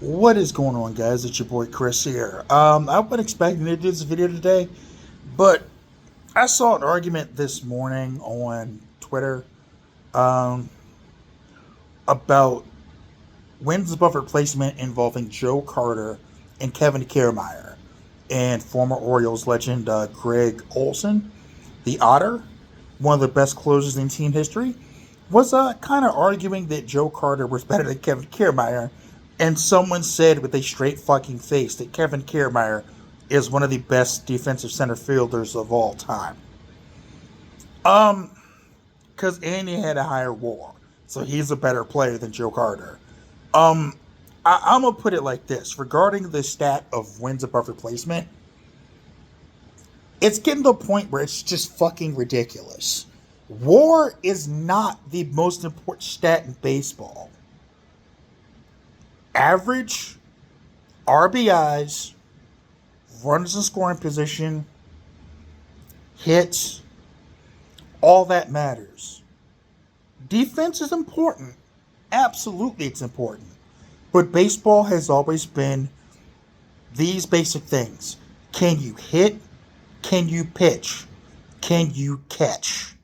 What is going on, guys? It's your boy Chris here. I've been expecting to do this video today, but I saw an argument this morning on Twitter um, about wins above replacement involving Joe Carter and Kevin Kiermaier and former Orioles legend Greg Olson, the Otter, one of the best closers in team history, was kind of arguing that Joe Carter was better than Kevin Kiermaier, and someone said with a straight fucking face that Kevin Kiermaier is one of the best defensive center fielders of all time. Um, because Andy had a higher WAR, so he's a better player than Joe Carter. Um, I'm gonna put it like this: regarding the stat of wins above replacement, it's getting to a point where it's just fucking ridiculous. WAR is not the most important stat in baseball. Average, RBIs, runners in scoring position, hits, all that matters. Defense is important. Absolutely, it's important. But baseball has always been these basic things. Can you hit? Can you pitch? Can you catch?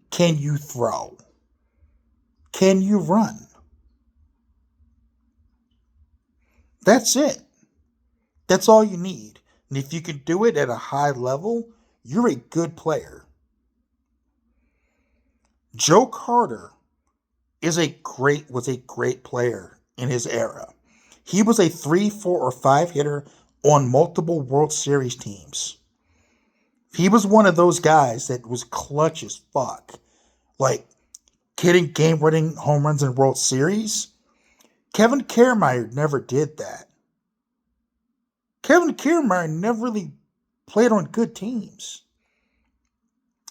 Can you throw? Can you run? That's it. That's all you need. And if you can do it at a high level, you're a good player. Joe Carter was a great player in his era. He was a 3, 4, or 5 hitter on multiple World Series teams. He was one of those guys that was clutch as fuck. Like, hitting game-winning home runs in World Series. Kevin Kiermaier never did that. Kevin Kiermaier never really played on good teams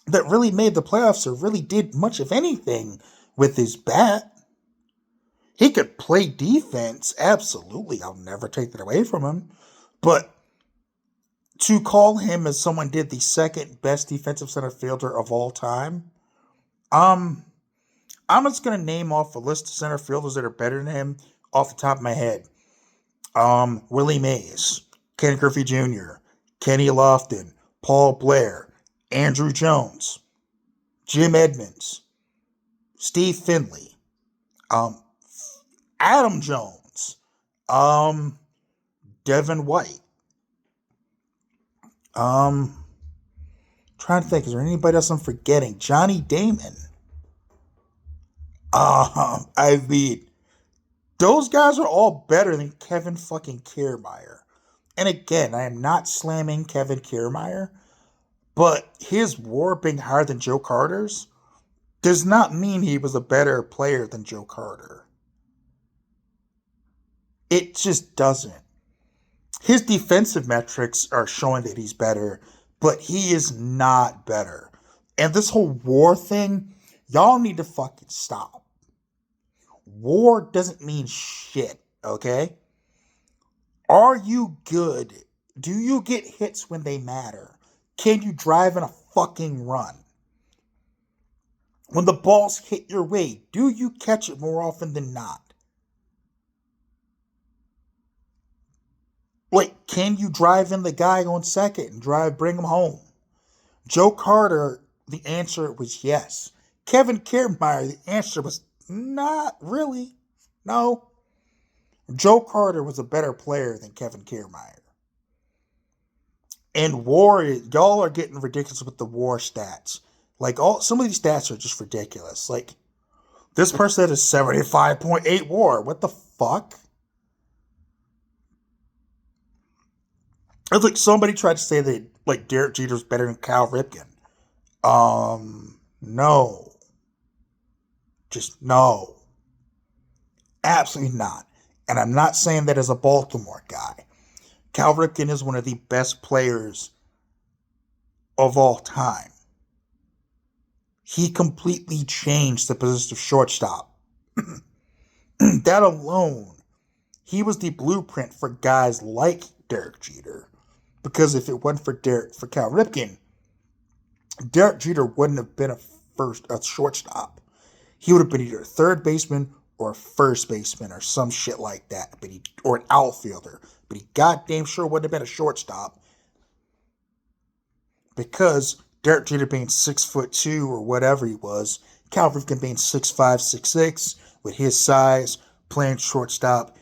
that really made the playoffs or really did much of anything with his bat. He could play defense, absolutely. I'll never take that away from him. But to call him, as someone did, the second best defensive center fielder of all time, I'm just gonna name off a list of center fielders that are better than him off the top of my head. Willie Mays, Ken Griffey Jr., Kenny Lofton, Paul Blair, Andrew Jones, Jim Edmonds, Steve Finley, um, Adam Jones, um, Devin White. Trying to think, is there anybody else I'm forgetting? Johnny Damon. I mean, those guys are all better than Kevin fucking Kiermaier. And again, I am not slamming Kevin Kiermaier, but his WAR being higher than Joe Carter's does not mean he was a better player than Joe Carter. It just doesn't. His defensive metrics are showing that he's better, but he is not better. And this whole WAR thing, y'all need to fucking stop. WAR doesn't mean shit, okay? Are you good? Do you get hits when they matter? Can you drive in a fucking run? When the balls hit your way, do you catch it more often than not? Like, can you drive in the guy on second and bring him home? Joe Carter, the answer was yes. Kevin Kiermaier, the answer was not really. No. Joe Carter was a better player than Kevin Kiermaier. And WAR, y'all are getting ridiculous with the WAR stats. Like, some of these stats are just ridiculous. Like, this person had a 75.8 WAR. What the fuck? It's like somebody tried to say that, like, Derek Jeter's better than Cal Ripken. No. Just no. Absolutely not. And I'm not saying that as a Baltimore guy. Cal Ripken is one of the best players of all time. He completely changed the position of shortstop. That alone, he was the blueprint for guys like Derek Jeter. Because if it wasn't for Cal Ripken, Derek Jeter wouldn't have been a shortstop. He would have been either a third baseman or a first baseman or some shit like that, or an outfielder, but he goddamn sure wouldn't have been a shortstop because Derek Jeter being 6'2" or whatever he was, Cal Ripken being 6'5", 6'6", with his size, playing shortstop,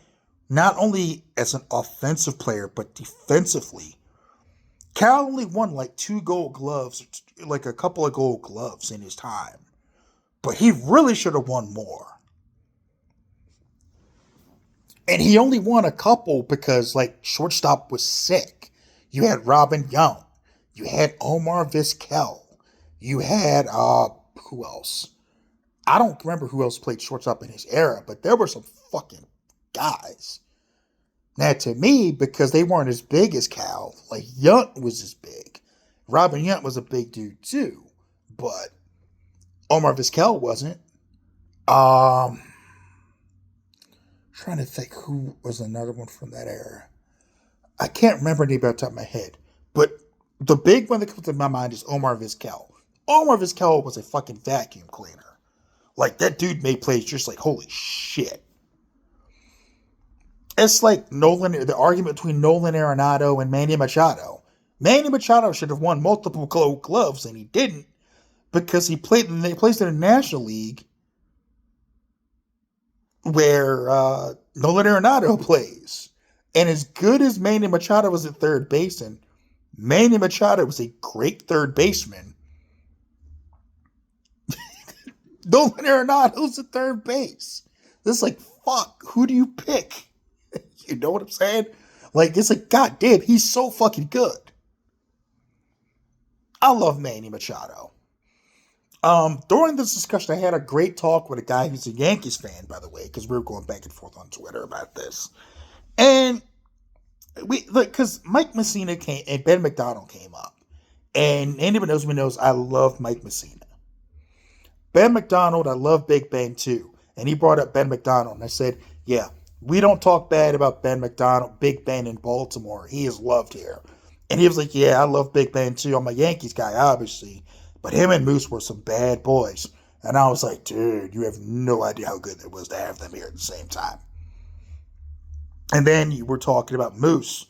not only as an offensive player but defensively. Cal only won like 2 Gold Gloves, like a couple of Gold Gloves in his time, but he really should have won more. And he only won a couple because, like, shortstop was sick. You had Robin Young. You had Omar Vizquel. You had, who else? I don't remember who else played shortstop in his era, but there were some fucking guys. Now, to me, because they weren't as big as Cal, like, Yount was as big. Robin Yount was a big dude, too. But Omar Vizquel wasn't. Trying to think who was another one from that era. I can't remember any about the top of my head. But the big one that comes to my mind is Omar Vizquel. Omar Vizquel was a fucking vacuum cleaner. Like, that dude made plays just like, holy shit. It's like the argument between Nolan Arenado and Manny Machado. Manny Machado should have won multiple Gold Gloves, and he didn't because he plays in the National League where Nolan Arenado plays. And as good as Manny Machado was at third base, and Manny Machado was a great third baseman, Nolan Arenado's at third base. This is like, fuck, who do you pick? You know what I'm saying? Like, it's like, goddamn, he's so fucking good. I love Manny Machado. During this discussion, I had a great talk with a guy who's a Yankees fan, by the way, because we were going back and forth on Twitter about this. And because Mike Messina came and Ben McDonald came up. And anybody knows me knows I love Mike Messina. Ben McDonald, I love Big Ben too. And he brought up Ben McDonald, and I said, yeah, we don't talk bad about Ben McDonald, Big Ben in Baltimore. He is loved here. And he was like, yeah, I love Big Ben too. I'm a Yankees guy, obviously. But him and Moose were some bad boys. And I was like, dude, you have no idea how good it was to have them here at the same time. And then you were talking about Moose.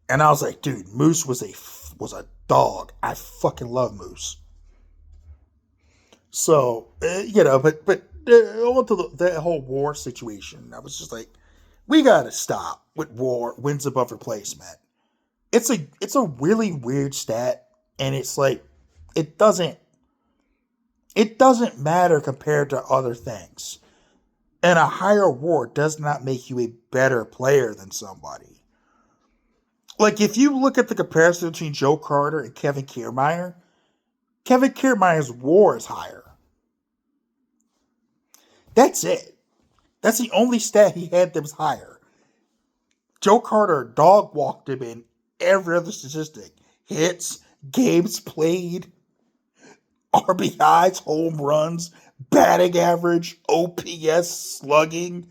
And I was like, dude, Moose was a dog. I fucking love Moose. So, but on to the whole war situation. I was just like, we gotta stop with war, wins above replacement. It's a really weird stat, and it's like, it doesn't matter compared to other things. And a higher war does not make you a better player than somebody. Like, if you look at the comparison between Joe Carter and Kevin Kiermaier Kiermaier's war is higher. That's it. That's the only stat he had that was higher. Joe Carter dog walked him in every other statistic. Hits, games played, RBIs, home runs, batting average, OPS, slugging,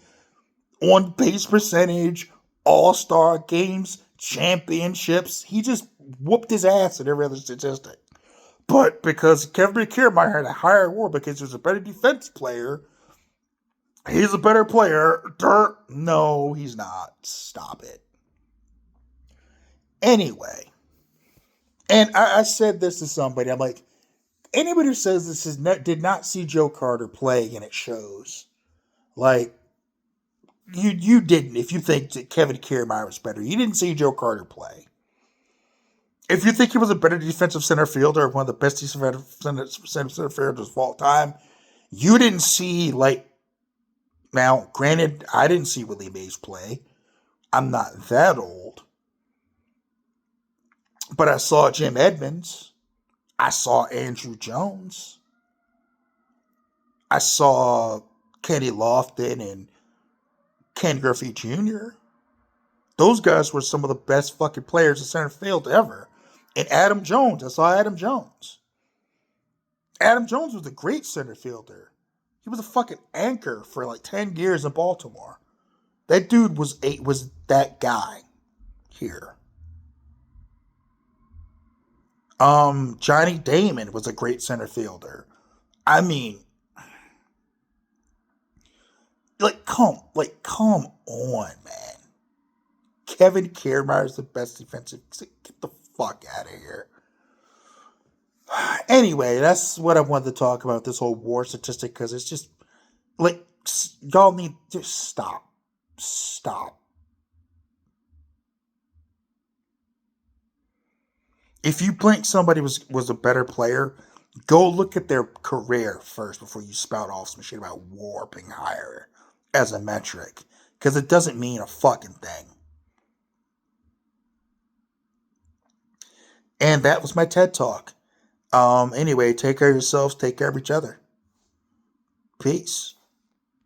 on base percentage, all-star games, championships. He just whooped his ass at every other statistic. But because Kevin Kiermaier had a higher war because he was a better defense player, he's a better player. No, he's not. Stop it. Anyway, and I said this to somebody. I'm like, anybody who says this did not see Joe Carter play, and it shows. Like, you didn't. If you think that Kevin Kiermaier was better, you didn't see Joe Carter play. If you think he was a better defensive center fielder, one of the best defensive center fielders of all time, you didn't see, like, now, granted, I didn't see Willie Mays play. I'm not that old. But I saw Jim Edmonds. I saw Andrew Jones. I saw Kenny Lofton and Ken Griffey Jr. Those guys were some of the best fucking players in center field ever. And Adam Jones. I saw Adam Jones. Adam Jones was a great center fielder. He was a fucking anchor for like 10 years in Baltimore. That dude was that guy here. Johnny Damon was a great center fielder. I mean, Come on, man. Kevin Kiermaier is the best defensive. Get the fuck out of here. Anyway, that's what I wanted to talk about, this whole war statistic, because it's just like, y'all need to stop. Stop. If you think somebody was a better player, go look at their career first before you spout off some shit about war being higher as a metric, because it doesn't mean a fucking thing. And that was my TED Talk. Anyway, take care of yourselves, take care of each other. Peace.